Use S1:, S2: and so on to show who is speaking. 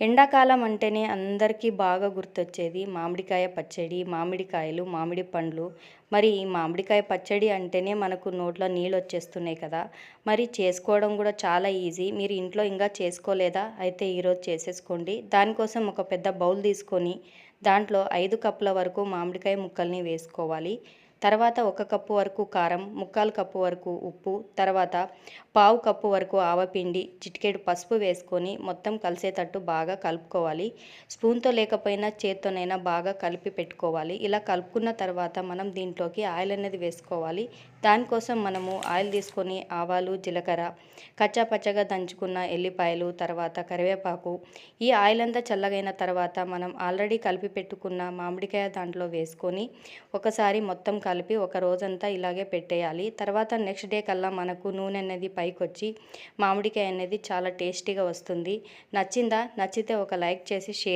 S1: ఎండాకాలం అంటేనే అందరికీ బాగా గుర్తొచ్చేది మామిడికాయ పచ్చడి, మామిడికాయలు, మామిడి పండ్లు. మరి ఈ మామిడికాయ పచ్చడి అంటేనే మనకు నోట్లో నీళ్ళొచ్చేస్తున్నాయి కదా! మరి చేసుకోవడం కూడా చాలా ఈజీ. మీరు ఇంట్లో ఇంకా చేసుకోలేదా? అయితే ఈరోజు చేసేసుకోండి. దానికోసం ఒక పెద్ద బౌల్ తీసుకొని దాంట్లో 5 కప్పుల వరకు మామిడికాయ ముక్కల్ని వేసుకోవాలి. తర్వాత 1 కప్పు వరకు కారం, ముక్కాలు కప్పు వరకు ఉప్పు, తర్వాత పావు కప్పు వరకు ఆవపిండి, చిటికెడు పసుపు వేసుకొని మొత్తం కలిసేటట్టు బాగా కలుపుకోవాలి. స్పూన్తో లేకపోయినా చేత్తోనైనా బాగా కలిపి పెట్టుకోవాలి. ఇలా కలుపుకున్న తర్వాత మనం దీంట్లోకి ఆయిల్ అనేది వేసుకోవాలి. దానికోసం మనము ఆయిల్ తీసుకొని ఆవాలు, జీలకర్ర, కచ్చా పచ్చగా దంచుకున్న ఎల్లిపాయలు, తర్వాత కరివేపాకు, ఈ ఆయిల్ అంతా చల్లగైన తర్వాత మనం ఆల్రెడీ కలిపి పెట్టుకున్న మామిడికాయ దాంట్లో వేసుకొని ఒకసారి మొత్తం కలిపి ఒక రోజంతా ఇలాగే పెట్టేయాలి. తర్వాత నెక్స్ట్ డే కల్లా మనకు నూనె అనేది పైకొచ్చి మామిడికాయ అనేది చాలా టేస్టీగా వస్తుంది. నచ్చిందా? నచ్చితే ఒక లైక్ చేసి షేర్